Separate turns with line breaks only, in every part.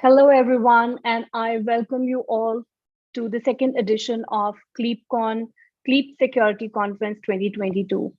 Hello, everyone, and I welcome you all to the second edition of CleapCon, Cleap Security Conference 2022.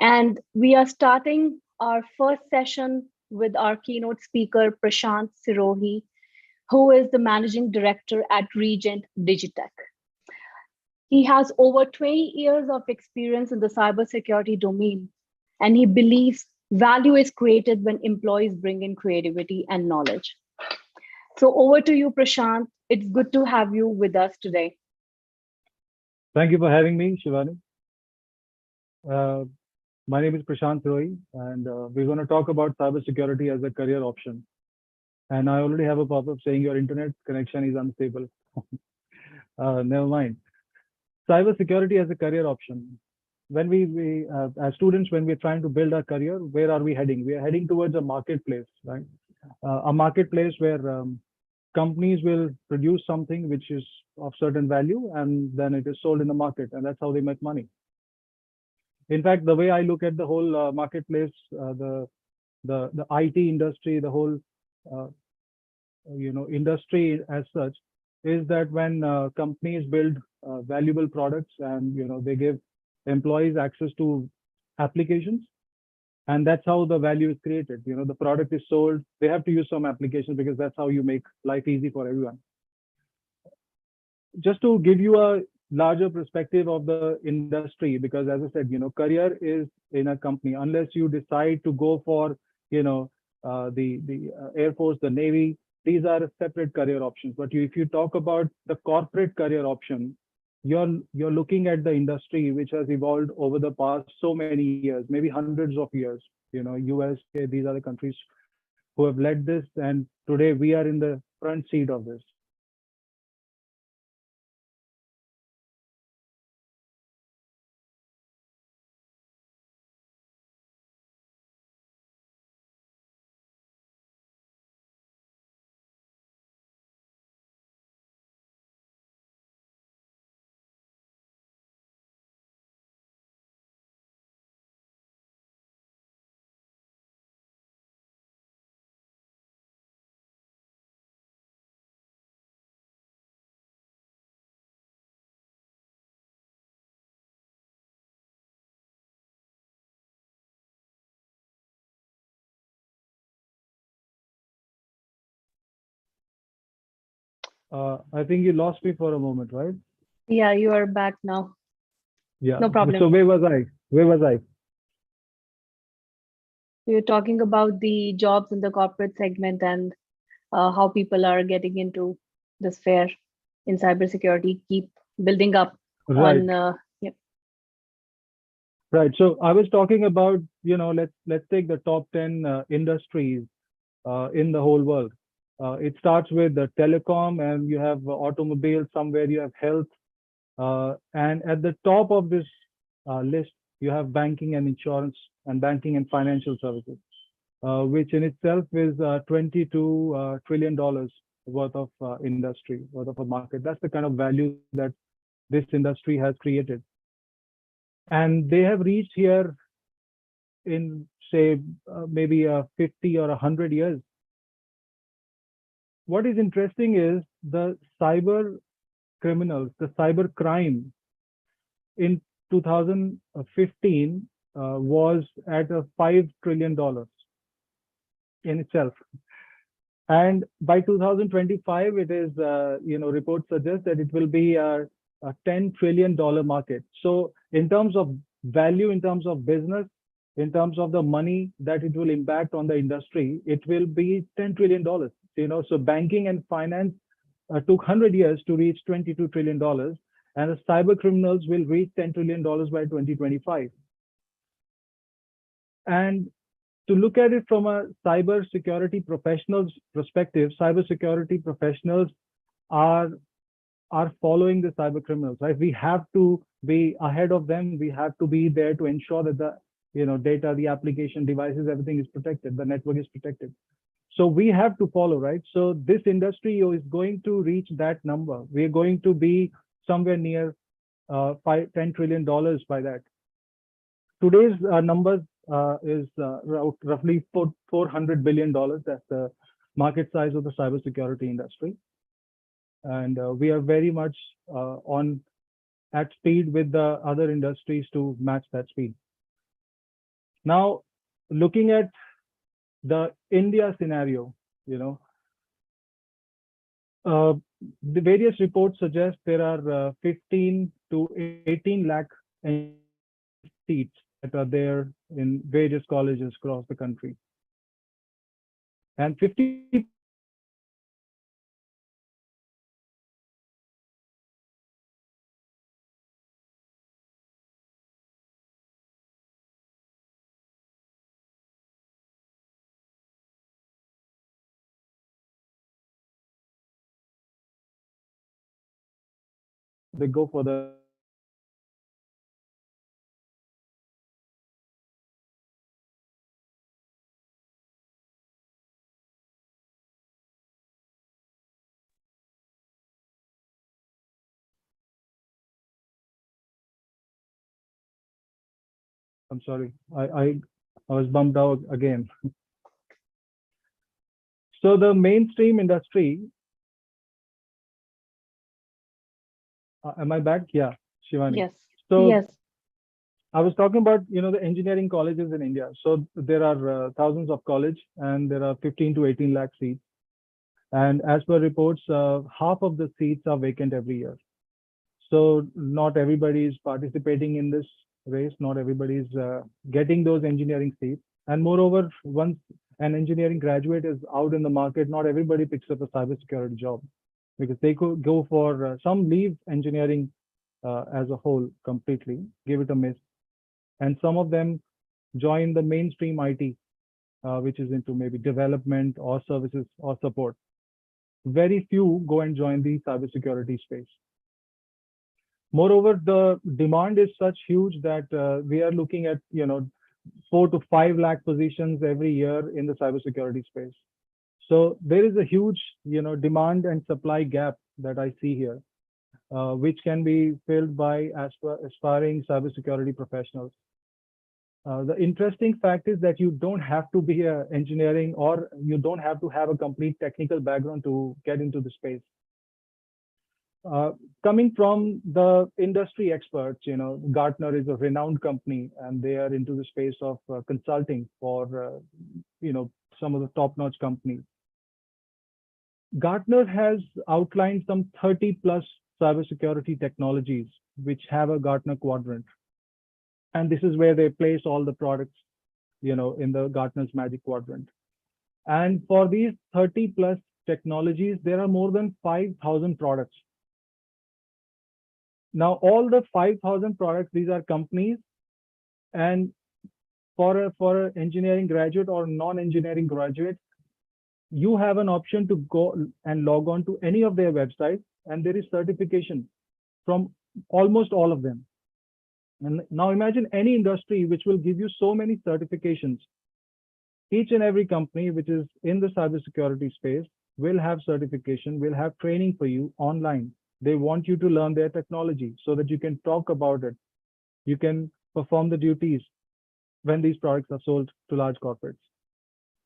And we are starting our first session with our keynote speaker, Prashant Sirohi, who is the managing director at Regent Digitech. He has over 20 years of experience in the cybersecurity domain, and he believes value is created when employees bring in creativity and knowledge. So over to you, Prashant. It's good to have you with us today.
Thank you for having me, Shivani. Uh, my name is Prashant Roy, and we're going to talk about cybersecurity as a career option. And I already have a pop-up saying your internet connection is unstable. Never mind. Cybersecurity as a career option. When as students, when we're trying to build our career, where are we heading? We are heading towards a marketplace, right? A marketplace where companies will produce something which is of certain value, and then it is sold in the market, and that's how they make money. In fact, the way I look at the whole marketplace, the IT industry, the whole uh, industry as such, is that when companies build valuable products and they give employees access to applications, and that's how the value is created. The product is sold. They have to use some applications because that's how you make life easy for everyone. Just to give you a larger perspective of the industry, because as I said, career is in a company. Unless you decide to go for, the Air Force, the Navy, these are separate career options. But if you talk about the corporate career option, you're looking at the industry which has evolved over the past so many years, maybe hundreds of years. US, these are the countries who have led this, and today we are in the front seat of this. I think you lost me for a moment, right?
Yeah, you are back now.
Yeah.
No
So
problem.
where was I? Where was I?
You're talking about the jobs in the corporate segment and how people are getting into this fair in cybersecurity, keep building up
Right.
on. Yep.
Right. So I was talking about, let's take the top 10 industries in the whole world. It starts with the telecom, and you have automobiles, somewhere you have health. And at the top of this list, you have banking and insurance, and banking and financial services, which in itself is $22 trillion worth of industry, worth of a market. That's the kind of value that this industry has created. And they have reached here in, say, maybe 50 or 100 years. What is interesting is the cyber criminals, the cyber crime in 2015 was at a $5 trillion in itself. And by 2025, it is, reports suggest that it will be a $10 trillion market. So in terms of value, in terms of business, in terms of the money that it will impact on the industry, it will be $10 trillion. So banking and finance took 100 years to reach $22 trillion, and the cyber criminals will reach $10 trillion by 2025. And to look at it from a cyber security professional's perspective, cyber security professionals are following the cyber criminals, right? We have to be ahead of them. We have to be there to ensure that the data, the application devices, everything is protected, the network is protected. So we have to follow, right? So this industry is going to reach that number. We're going to be somewhere near $10 trillion by that. Today's numbers is roughly $400 billion. That's the market size of the cybersecurity industry. And we are very much on at speed with the other industries to match that speed. Now, looking at the India scenario, the various reports suggest there are 15 to 18 lakh seats that are there in various colleges across the country. And 50 they go for the I'm sorry, I was bumped out again. So the mainstream industry, am I back? Yeah, Shivani.
Yes.
So
Yes.
I was talking about, the engineering colleges in India. So there are thousands of college and there are 15 to 18 lakh seats. And as per reports, half of the seats are vacant every year. So not everybody is participating in this race. Not everybody is getting those engineering seats. And moreover, once an engineering graduate is out in the market, not everybody picks up a cybersecurity job because they could go for some leave engineering as a whole completely, give it a miss. And some of them join the mainstream IT, which is into maybe development or services or support. Very few go and join the cybersecurity space. Moreover, the demand is such huge that we are looking at 4 to 5 lakh positions every year in the cybersecurity space. So there is a huge demand and supply gap that I see here, which can be filled by aspiring cybersecurity professionals. The interesting fact is that you don't have to be an engineering or you don't have to have a complete technical background to get into the space. Coming from the industry experts, Gartner is a renowned company and they are into the space of consulting for, some of the top-notch companies. Gartner has outlined some 30 plus cybersecurity technologies which have a Gartner quadrant. And this is where they place all the products, in the Gartner's Magic Quadrant. And for these 30 plus technologies, there are more than 5,000 products. Now, all the 5,000 products, these are companies. And for an engineering graduate or non-engineering graduate, you have an option to go and log on to any of their websites, and there is certification from almost all of them. And now imagine any industry which will give you so many certifications. Each and every company which is in the cybersecurity space will have certification, will have training for you online. They want you to learn their technology so that you can talk about it. You can perform the duties when these products are sold to large corporates.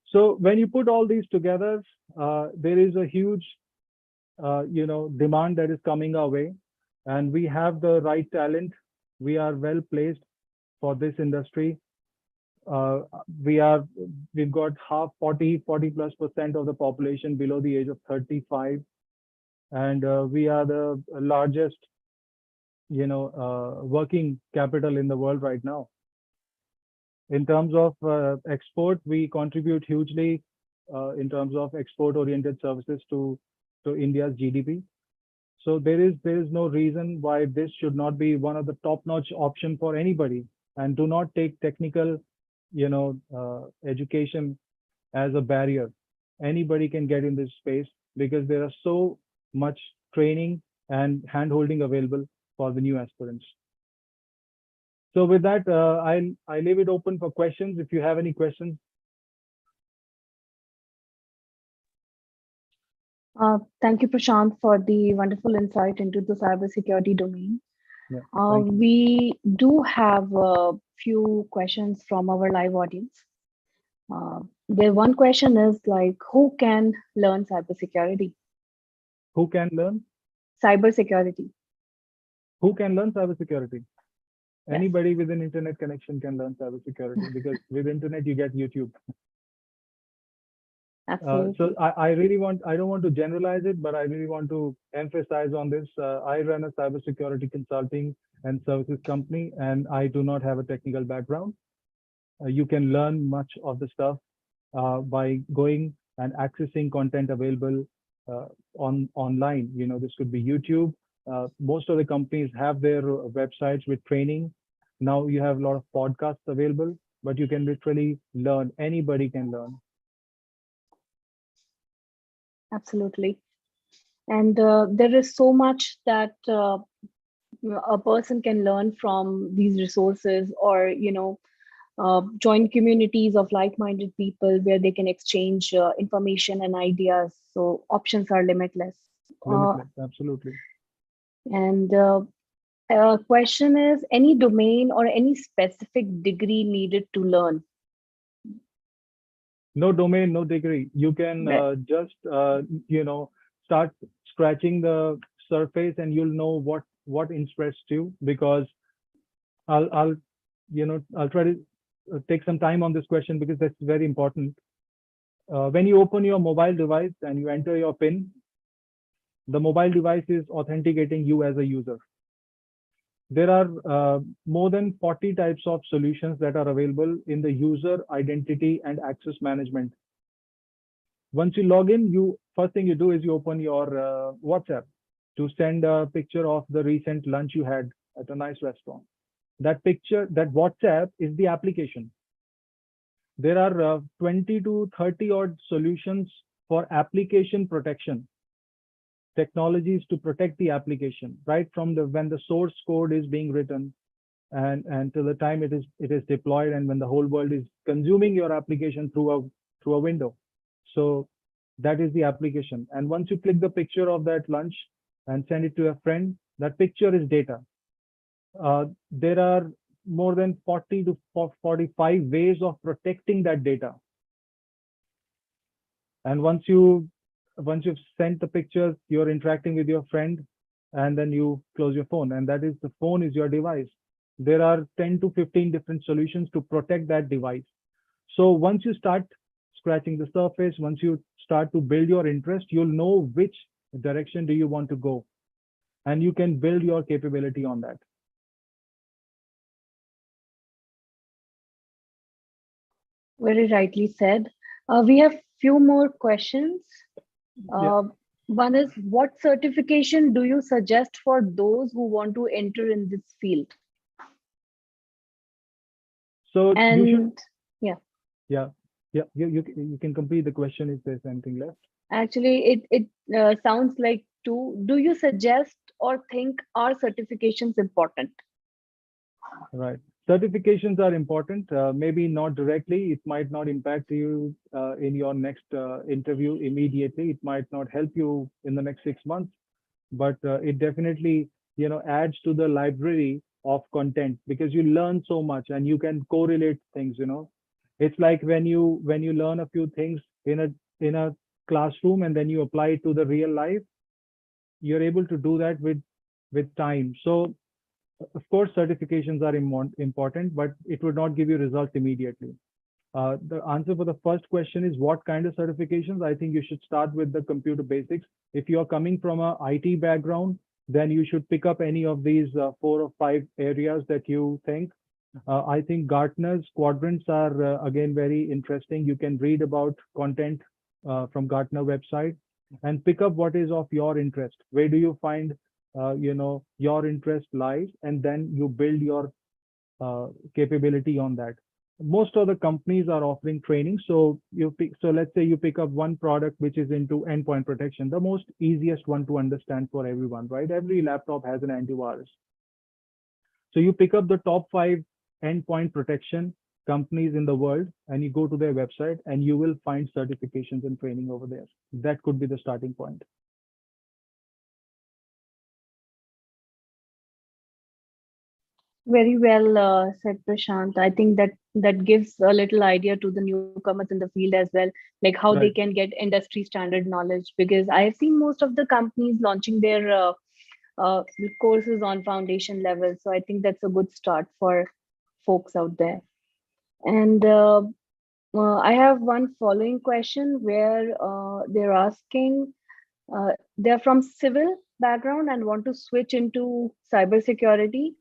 So when you put all these together, there is a huge, demand that is coming our way, and we have the right talent. We are well placed for this industry. We've got 40+ % of the population below the age of 35, and we are the largest, working capital in the world right now. In terms of export, we contribute hugely in terms of export-oriented services to India's GDP. So there is no reason why this should not be one of the top-notch option for anybody. And do not take technical, education as a barrier. Anybody can get in this space because there are so much training and hand-holding available for the new aspirants. So with that, I leave it open for questions. If you have any questions.
Thank you, Prashant, for the wonderful insight into the cybersecurity domain.
Yeah,
We do have a few questions from our live audience. The one question is like, who can learn cybersecurity?
Who can learn?
Cybersecurity.
Who can learn cybersecurity?
Yes,
Anybody with an internet connection can learn cybersecurity because with internet you get YouTube. So
absolutely.
I really want, I don't want to generalize it, but I really want to emphasize on this. I run a cybersecurity consulting and services company, and I do not have a technical background. You can learn much of the stuff by going and accessing content available online. You know, this could be YouTube. Most of the companies have their websites with training. Now you have a lot of podcasts available, but you can literally learn. Anybody can learn.
Absolutely. And there is so much that a person can learn from these resources, or join communities of like-minded people where they can exchange information and ideas. So options are limitless. Uh,
Limitless, absolutely.
and question is, any domain or any specific degree needed to learn?
No domain, no degree. You can
Well,
just start scratching the surface, and you'll know what interests you. Because I'll I'll try to take some time on this question because that's very important. When you open your mobile device and you enter your PIN, the mobile device is authenticating you as a user. There are more than 40 types of solutions that are available in the user identity and access management. Once you log in, you first thing you do is you open your WhatsApp to send a picture of the recent lunch you had at a nice restaurant. That picture, that WhatsApp is the application. There are 20 to 30 odd solutions for application protection, technologies to protect the application, right from the when the source code is being written and till the time it is deployed, and when the whole world is consuming your application through a window. So that is the application. And once you click the picture of that lunch and send it to a friend, that picture is data. There are more than 40 to 45 ways of protecting that data. And once you've sent the pictures, you're interacting with your friend, and then you close your phone, and that is the phone is your device. There are 10 to 15 different solutions to protect that device. So once you start scratching the surface, once you start to build your interest, you'll know which direction do you want to go, and you can build your capability on that.
very rightly said. We have few more questions.
Yeah.
Uh, One is, what certification do you suggest for those who want to enter in this field?
So you should,
And yeah,
yeah, yeah, you can complete the question if there's anything left.
actually, it sounds like two. Do you suggest or think are certifications important?
Right. Certifications are important. Maybe not directly. It might not impact you in your next interview immediately. It might not help you in the next 6 months, but it definitely, adds to the library of content because you learn so much and you can correlate things. It's like when you learn a few things in a classroom and then you apply it to the real life, you're able to do that with time. So of course, certifications are important, but it would not give you results immediately. The answer for the first question is what kind of certifications? I think you should start with the computer basics. If you're coming from a IT background, then you should pick up any of these 4 or 5 areas that you think. I think Gartner's quadrants are again very interesting. You can read about content from Gartner website and pick up what is of your interest. Where do you find your interest lies, and then you build your capability on that. Most of the companies are offering training. So let's say you pick up one product which is into endpoint protection, the most easiest one to understand for everyone, right? Every laptop has an antivirus. So you pick up the top 5 endpoint protection companies in the world and you go to their website and you will find certifications and training over there. That could be the starting point.
Very well said, Prashant. I think that gives a little idea to the newcomers in the field as well, like how they
Right.
can get industry standard knowledge. Because I have seen most of the companies launching their courses on foundation level. So I think that's a good start for folks out there. And I have one following question where they're asking, they're from civil background and want to switch into cybersecurity.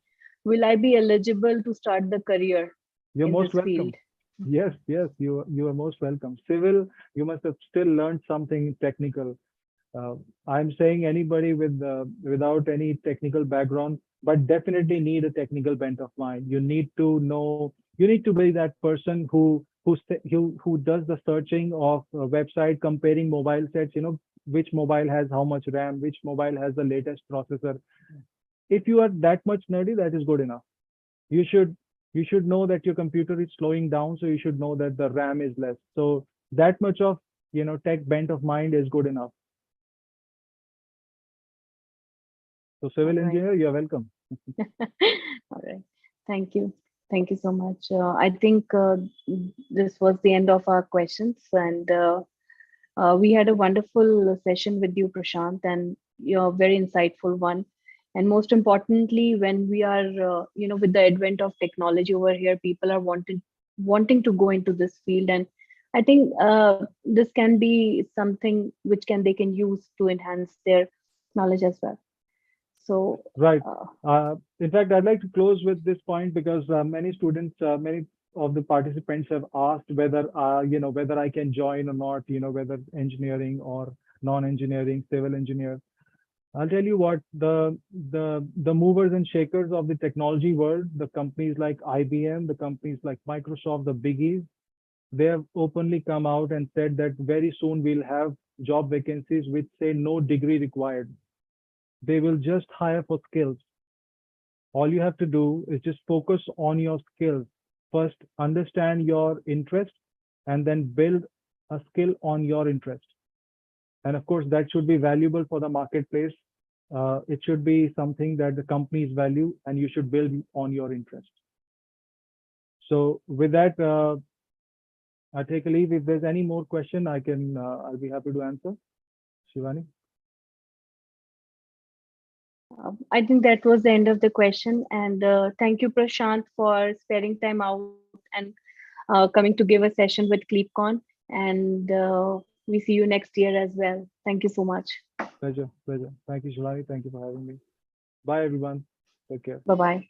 Will I be eligible to start the career
You're
in
most
this field?
welcome. Yes, yes, you are most welcome. Civil, you must have still learned something technical. Uh, I'm saying anybody with without any technical background, but definitely need a technical bent of mind. You need to know. You need to be that person who does the searching of a website, comparing mobile sets. You know which mobile has how much RAM, which mobile has the latest processor. If you are that much nerdy, that is good enough. You should know that your computer is slowing down, so you should know that the RAM is less. So that much of tech bent of mind is good enough. So
All
civil
right.
engineer, you're welcome.
All right. Thank you. Thank you so much. I think this was the end of our questions, and we had a wonderful session with you, Prashant, and you're a very insightful one. And most importantly, when we are, with the advent of technology over here, people are wanting to go into this field, and I think this can be something which can they can use to enhance their knowledge as well. So,
Right.
uh,
In fact, I'd like to close with this point because many students, many of the participants have asked whether I can join or not, whether engineering or non-engineering, civil engineer. I'll tell you what, the movers and shakers of the technology world, the companies like IBM, the companies like Microsoft, the biggies, they have openly come out and said that very soon we'll have job vacancies which say no degree required. They will just hire for skills. All you have to do is just focus on your skills. First, understand your interest and then build a skill on your interest. And of course, that should be valuable for the marketplace. It should be something that the companies value and you should build on your interest. So with that, I take a leave. If there's any more question, I'll be happy to answer. Shivani?
I think that was the end of the question. And thank you, Prashant, for sparing time out and coming to give a session with CleapCon. And we see you next year as well. Thank you so much.
Pleasure, pleasure. Thank you, Shivani. Thank you for having me. Bye, everyone. Take care.
Bye bye.